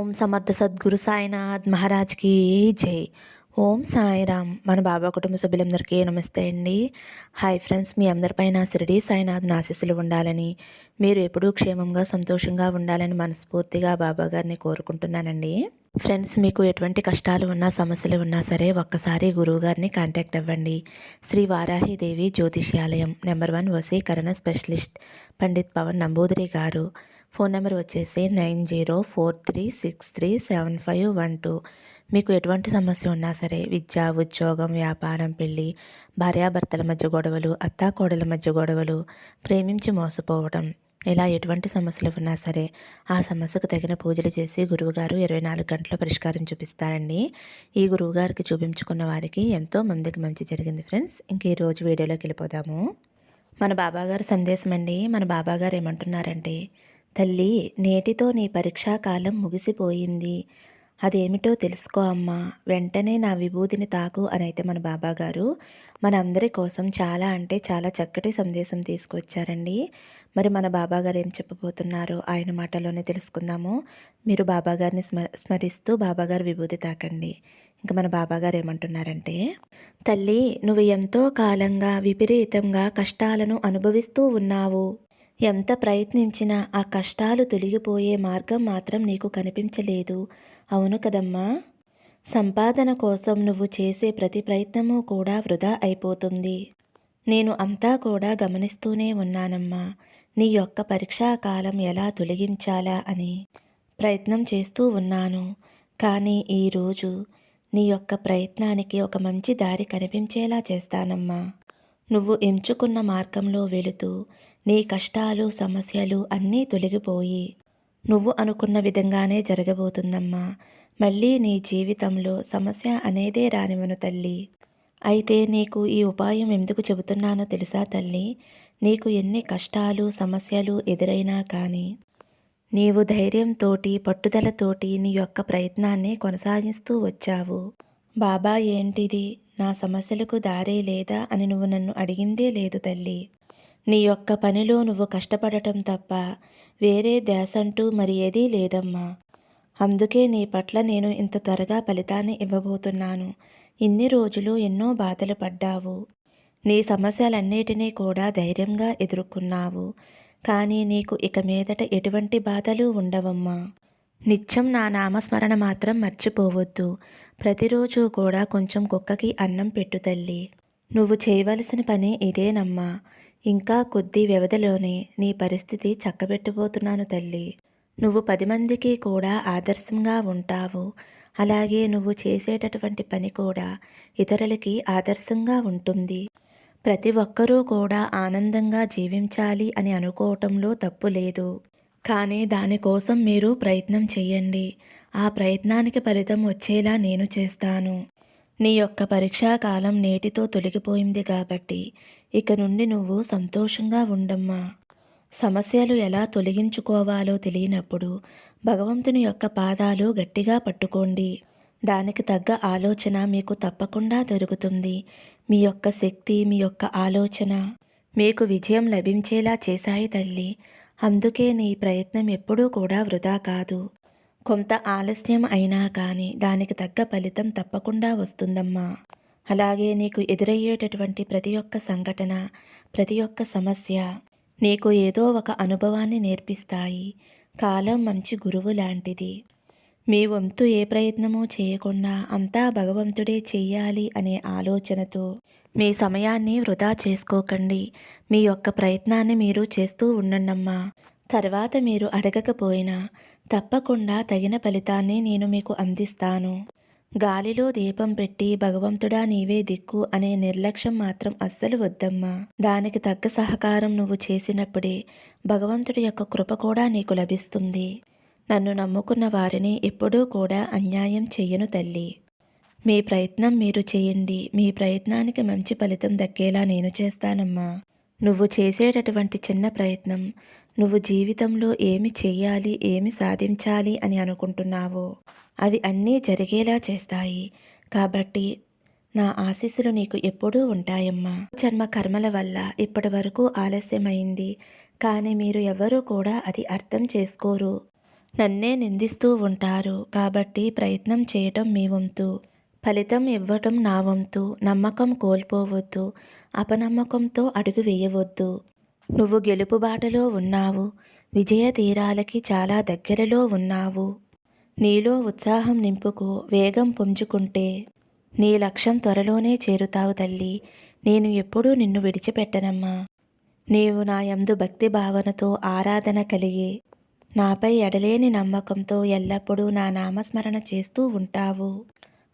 ఓం సమర్థ సద్గురు సాయినాథ్ మహారాజ్కి జై. ఓం సాయిరామ్. మన బాబా కుటుంబ సభ్యులందరికీ నమస్తే అండి. హాయ్ ఫ్రెండ్స్, మీ అందరిపైన షిరిడి సాయినాథ్ ఆశీస్సులు ఉండాలని, మీరు ఎప్పుడూ క్షేమంగా సంతోషంగా ఉండాలని మనస్ఫూర్తిగా బాబా గారిని కోరుకుంటున్నానండి. ఫ్రెండ్స్, మీకు ఎటువంటి కష్టాలు ఉన్నా సమస్యలు ఉన్నా సరే ఒక్కసారి గురువుగారిని కాంటాక్ట్ అవ్వండి. శ్రీ వారాహిదేవి జ్యోతిష్యాలయం, నెంబర్ 1 వశీకరణ స్పెషలిస్ట్ పండిత్ పవన్ నంబూదిరి గారు. ఫోన్ నెంబర్ వచ్చేసి 9043637512. మీకు ఎటువంటి సమస్య ఉన్నా సరే, విద్య, ఉద్యోగం, వ్యాపారం, పెళ్ళి, భార్యాభర్తల మధ్య గొడవలు, అత్తాకోడల మధ్య గొడవలు, ప్రేమించి మోసపోవడం, ఇలా ఎటువంటి సమస్యలు ఉన్నా సరే ఆ సమస్యకు తగిన పూజలు చేసి గురువుగారు 24 గంటల పరిష్కారం చూపిస్తారండి. ఈ గురువుగారికి చూపించుకున్న వారికి ఎంతో మందికి మంచి జరిగింది ఫ్రెండ్స్. ఇంక ఈరోజు వీడియోలోకి వెళ్ళిపోదాము. మన బాబాగారు సందేశం అండి. మన బాబాగారు ఏమంటున్నారంటే, తల్లి, నేటితో నీ పరీక్షా కాలం ముగిసిపోయింది. అదేమిటో తెలుసుకో అమ్మా, వెంటనే నా విభూతిని తాకు అని అయితే మన బాబాగారు మన అందరి కోసం చాలా అంటే చాలా చక్కటి సందేశం తీసుకొచ్చారండి. మరి మన బాబాగారు ఏం చెప్పబోతున్నారో ఆయన మాటలోనే తెలుసుకుందాము. మీరు బాబాగారిని స్మరిస్తూ బాబాగారు విభూతి తాకండి. ఇంకా మన బాబాగారు ఏమంటున్నారంటే, తల్లి, నువ్వు ఎంతో కాలంగా విపరీతంగా కష్టాలను అనుభవిస్తూ ఉన్నావు. ఎంత ప్రయత్నించినా ఆ కష్టాలు తొలగిపోయే మార్గం మాత్రం నీకు కనిపించలేదు. అవును కదమ్మా? సంపాదన కోసం నువ్వు చేసే ప్రతి ప్రయత్నము కూడా వృధా అయిపోతుంది. నేను అంతా కూడా గమనిస్తూనే ఉన్నానమ్మా. నీ యొక్క పరీక్షా కాలం ఎలా తొలగించాలా అని ప్రయత్నం చేస్తూ ఉన్నాను. కానీ ఈరోజు నీ యొక్క ప్రయత్నానికి ఒక మంచి దారి కనిపించేలా చేస్తానమ్మా. నువ్వు ఎంచుకున్న మార్గంలో వెళుతూ నీ కష్టాలు, సమస్యలు అన్నీ తొలగిపోయి నువ్వు అనుకున్న విధంగానే జరగబోతుందమ్మా. మళ్ళీ నీ జీవితంలో సమస్య అనేదే రానివ్వను తల్లి. అయితే నీకు ఈ ఉపాయం ఎందుకు చెబుతున్నానో తెలుసా తల్లి? నీకు ఎన్ని కష్టాలు, సమస్యలు ఎదురైనా కానీ నీవు ధైర్యంతోటి, పట్టుదలతోటి నీ యొక్క ప్రయత్నాన్ని కొనసాగిస్తూ వచ్చావు. బాబా, ఏంటిది, నా సమస్యలకు దారే లేదా అని నువ్వు నన్ను అడిగిందే లేదు తల్లి. నీ యొక్క పనిలో నువ్వు కష్టపడటం తప్ప వేరే ధ్యాసంటూ మరి ఏదీ లేదమ్మా. అందుకే నీ పట్ల నేను ఇంత త్వరగా ఫలితాన్ని ఇవ్వబోతున్నాను. ఇన్ని రోజులు ఎన్నో బాధలు పడ్డావు. నీ సమస్యలన్నిటినీ కూడా ధైర్యంగా ఎదుర్కొన్నావు. కానీ నీకు ఇక మీదట ఎటువంటి బాధలు ఉండవమ్మా. నిత్యం నా నామస్మరణ మాత్రం మర్చిపోవద్దు. ప్రతిరోజు కూడా కొంచెం కుక్కకి అన్నం పెట్టు తల్లి. నువ్వు చేయవలసిన పని ఇదేనమ్మా. ఇంకా కొద్ది వ్యవధిలోనే నీ పరిస్థితి చక్కబెట్టబోతున్నాను తల్లి. నువ్వు 10 మందికి కూడా ఆదర్శంగా ఉంటావు. అలాగే నువ్వు చేసేటటువంటి పని కూడా ఇతరులకి ఆదర్శంగా ఉంటుంది. ప్రతి ఒక్కరూ కూడా ఆనందంగా జీవించాలి అని అనుకోవటంలో తప్పు లేదు. కానీ దానికోసం మీరు ప్రయత్నం చెయ్యండి. ఆ ప్రయత్నానికి ఫలితం వచ్చేలా నేను చేస్తాను. నీ యొక్క పరీక్షా కాలం నేటితో తొలగిపోయింది కాబట్టి ఇక నుండి నువ్వు సంతోషంగా ఉండమ్మా. సమస్యలు ఎలా తొలగించుకోవాలో తెలియనప్పుడు భగవంతుని యొక్క పాదాలు గట్టిగా పట్టుకోండి. దానికి తగ్గ ఆలోచన మీకు తప్పకుండా దొరుకుతుంది. మీ యొక్క శక్తి, మీ యొక్క ఆలోచన మీకు విజయం లభించేలా చేశాయి తల్లి. అందుకే నీ ప్రయత్నం ఎప్పుడూ కూడా వృధా కాదు. కొంత ఆలస్యం అయినా కానీ దానికి తగ్గ ఫలితం తప్పకుండా వస్తుందమ్మా. అలాగే నీకు ఎదురయ్యేటటువంటి ప్రతి ఒక్క సంఘటన, ప్రతి ఒక్క సమస్య నీకు ఏదో ఒక అనుభవాన్ని నేర్పిస్తాయి. కాలం మంచి గురువు లాంటిది. మీ వంతు ఏ ప్రయత్నమూ చేయకుండా అంతా భగవంతుడే చెయ్యాలి అనే ఆలోచనతో మీ సమయాన్ని వృధా చేసుకోకండి. మీ యొక్క ప్రయత్నాన్ని మీరు చేస్తూ ఉండండమ్మా. తర్వాత మీరు అడగకపోయినా తప్పకుండా తగిన ఫలితాన్ని నేను మీకు అందిస్తాను. గాలిలో దీపం పెట్టి భగవంతుడా నీవే దిక్కు అనే నిర్లక్ష్యం మాత్రం అస్సలు వద్దమ్మా. దానికి తగ్గ సహకారం నువ్వు చేసినప్పుడే భగవంతుడి యొక్క కృప కూడా నీకు లభిస్తుంది. నన్ను నమ్ముకున్న వారిని ఎప్పుడూ కూడా అన్యాయం చెయ్యను తల్లి. మీ ప్రయత్నం మీరు చేయండి. మీ ప్రయత్నానికి మంచి ఫలితం దక్కేలా నేను చేస్తానమ్మా. నువ్వు చేసేటటువంటి చిన్న ప్రయత్నం, నువ్వు జీవితంలో ఏమి చెయ్యాలి, ఏమి సాధించాలి అని అనుకుంటున్నావో అవి అన్నీ జరిగేలా చేస్తాయి. కాబట్టి నా ఆశీస్సులు నీకు ఎప్పుడూ ఉంటాయమ్మా. జన్మ కర్మల వల్ల ఇప్పటి వరకు ఆలస్యమైంది, కానీ మీరు ఎవరూ కూడా అది అర్థం చేసుకోరు. నన్నే నిందిస్తూ ఉంటారు. కాబట్టి ప్రయత్నం చేయటం మీ వంతు. ఫలితం ఇవ్వటం నా వంతు. నమ్మకం కోల్పోవద్దు. అపనమ్మకంతో అడుగు వేయవద్దు. నువ్వు గెలుపు బాటలో ఉన్నావు. విజయ తీరాలకి చాలా దగ్గరలో ఉన్నావు. నీలో ఉత్సాహం నింపుకో. వేగం పుంజుకుంటే నీ లక్ష్యం త్వరలోనే చేరుతావు తల్లి. నేను ఎప్పుడూ నిన్ను విడిచిపెట్టనమ్మా. నీవు నా యందు భక్తి భావనతో ఆరాధన కలిగి నాపై ఎడలేని నమ్మకంతో ఎల్లప్పుడూ నా నామస్మరణ చేస్తూ ఉంటావు.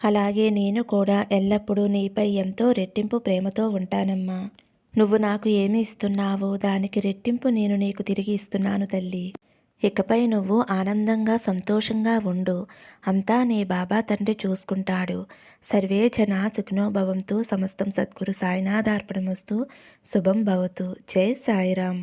అలాగే నేను కూడా ఎల్లప్పుడూ నీపై ఎంతో రెట్టింపు ప్రేమతో ఉంటానమ్మా. నువ్వు నాకు ఏమి ఇస్తున్నావో దానికి రెట్టింపు నేను నీకు తిరిగి ఇస్తున్నాను తల్లి. ఇకపై నువ్వు ఆనందంగా సంతోషంగా ఉండు. అంతా నీ బాబా తండ్రి చూసుకుంటాడు. సర్వే జనా సుఖినో భవంతు. సమస్తం సద్గురు సాయినాథార్పణమస్తు. శుభం భవతు. జై సాయిరాం.